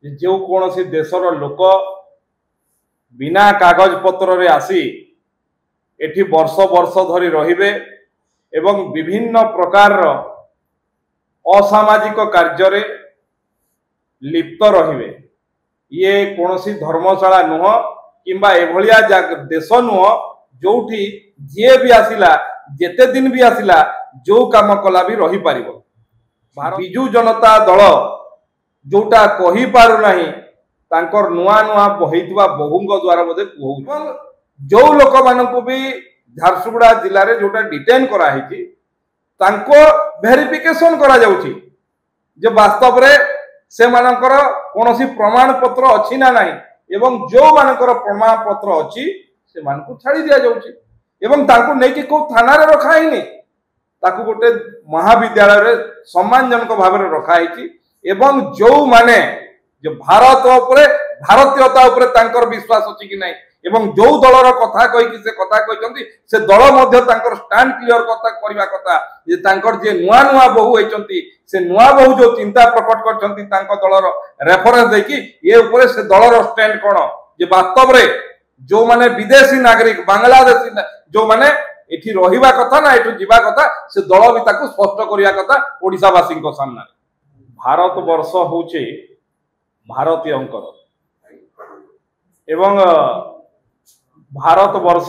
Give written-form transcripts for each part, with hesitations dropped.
जो कौन सी देशर लोक बिना कागज पत्र रे आसी एठी वर्ष वर्ष धरी रहिबे एवं विभिन्न प्रकार असामाजिक कार्य रे लिप्त रहिबे। ये कौनसी धर्मशाला नुह किंबा एभलिया देश नुह जोठी जे भी आसिला जेते दिन भी आसिला जो काम कला भी रही पारिबो। बिजू जनता दल जोटा कही पारु नाही तांकर नुआ नुआ बहितवा बहुंग द्वारा बोधे कहू जो लोक मानकु भी झारसुगुड़ा जिले में जोटा डिटेन करा हिची तांको वेरिफिकेशन करा जाउची जे वास्तव रे से मानकर कोनोसी प्रमाण पत्र अछि ना नाही एवं जो मानकर प्रमाण पत्र अछि से मानकु छाड़ी दिया जाउची एवं तांको नै कि को थाना रे रखा हिनी ताकु गोटे महाविद्यालय रे सम्मानजनक भाव में रखा हिची एवं जो माने जो भारत उपरे भारतीयता उपरे तांकर विश्वास अछि कि नाही एवं जो दलर कथा कहि कि से कथा कहिसंती से दल मध्ये तांकर स्टैंड क्लियर कथा करबा कथा जे तांकर जे नुआ नुआ बहु होइचंती से नुआ बहु जो चिंता प्रकट करचंती तांकर दलर रेफरेंस दे कि ये उपरे से दलर स्टैंड कोन जे वास्तव रे जो माने विदेशी नागरिक बांग्लादेशी जो माने एठी रहिबा कथा ना एठु जीवा कथा से दल भी ताकू स्पष्ट करिया कथा ओडिसा वासी को सामने। भारत वर्ष होचे भारतीयंकर एवं भारत वर्ष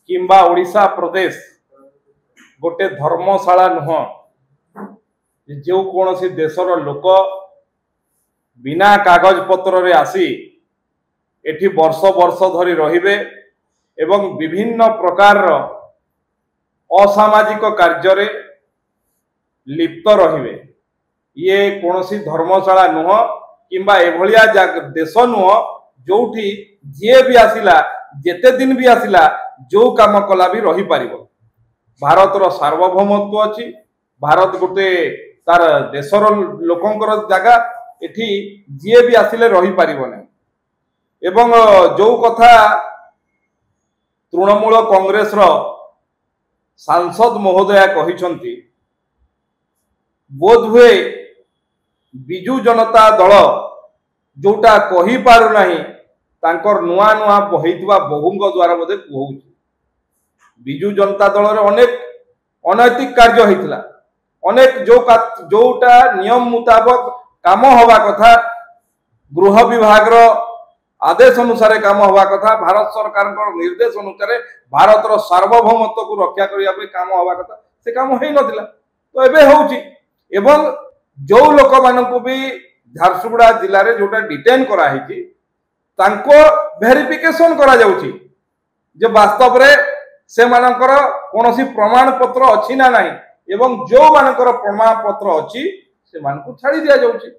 किंबा ओडिशा प्रदेश गोटे धर्मशाला नुह जो कौन सी देशर लोक बिना कागज पत्र रे आसी एठी वर्ष वर्ष धरी रहिबे एवं विभिन्न प्रकार असामाजिक कार्य रे लिप्त रहिबे। ये कौनसी धर्मशाला नुह किंबा एभलिया देश नुह जोठी जे भी आसिला जेते दिन भी आसिला जो काम कला भी रही पारिबो। भारतर सार्वभौमत्व अछि भारत गोटे तार देशर लोकंकर जगह एठी जे भी आसिले रही पारिबो नै एवं जो कथा तृणमूल कांग्रेस रो सांसद महोदया कहिसंती बोध हुए बिजू जनता दल जोटा कही पारु नाही तांकर नुआ नुआ बहितवा बहुंग द्वारा बोधे कहू बिजू जनता दल रे अनेक अनैतिक कार्य होइतला अनेक जोटा नियम मुताबक काम हवा कथा गृह विभाग रो आदेश अनुसार काम हवा कथा भारत सरकार निर्देश अनुसार भारतर सार्वभौमत्व को रक्षा करने काम हवा कथा से काम हो नथिला तो एबे होउची एवं जो लोक मानकु भी झारसुगुड़ा जिले में जोटा डिटेन करा हिची तांको वेरिफिकेशन करा जाउची जे वास्तव रे से मानकर कोनोसी प्रमाण पत्र अछि ना नाही एवं जो मानकर प्रमाण पत्र अछि से मानकु छाड़ी दिया जाउची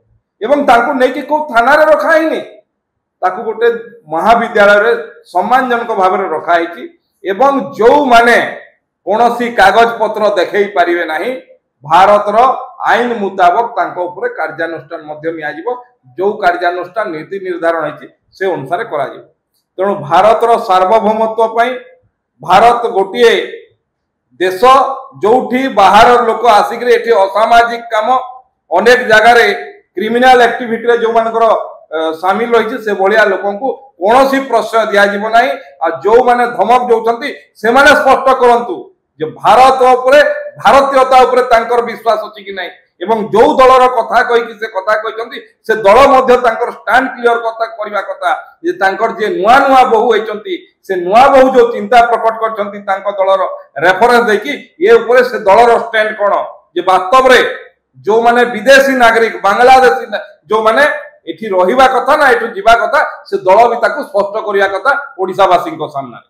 एवं तांको नै कि को थाना रे रखा हिनी ताकु गोटे महाविद्यालय रे सम्मानजनक भाव में रखा हिची एवं जो माने कोनोसी कागज पत्र देखै पारिबे नाही भारतर आईन मुताबक तांको उपरे कार्यानुष्ठान मध्य मिया जिवो जो कार्यानुष्ठान नीति निर्धारण होइछि से अनुसार करा जिवो। तेणु भारतर सार्वभौमत्व पई भारत गोटिए देश जोठी बाहर लोक आसिक एठी असामाजिक काम अनेक जगह रे क्रिमिनल एक्टिविटी रे जो मानकर सामिल रही से भलिया लोकन को कोनोसी प्रश्रय दिया जिवो नाही आ जो माने धमक जोचंती से माने स्पष्ट करंतु जे भारत उपरे भारतीयता उपरे तांकर विश्वास अछि कि नाही एवं जो दलर कथा कहि कि से कथा कहिसंती से दल मध्ये तांकर स्टैंड क्लियर कथा करबा कथा जे तांकर जे नुआ नुआ बहु होइचंती से नुआ बहु जो चिंता प्रकट करचंती तांकर दलर रेफरेंस दे कि ये उपरे से दलर स्टैंड कोन जे वास्तव रे जो माने विदेशी नागरिक बांग्लादेशी जो माने एठी रहिबा कथा ना एठु जीवा कथा से दल भी ताकू स्पष्ट करिया कथा ओडिसा वासी को सामने।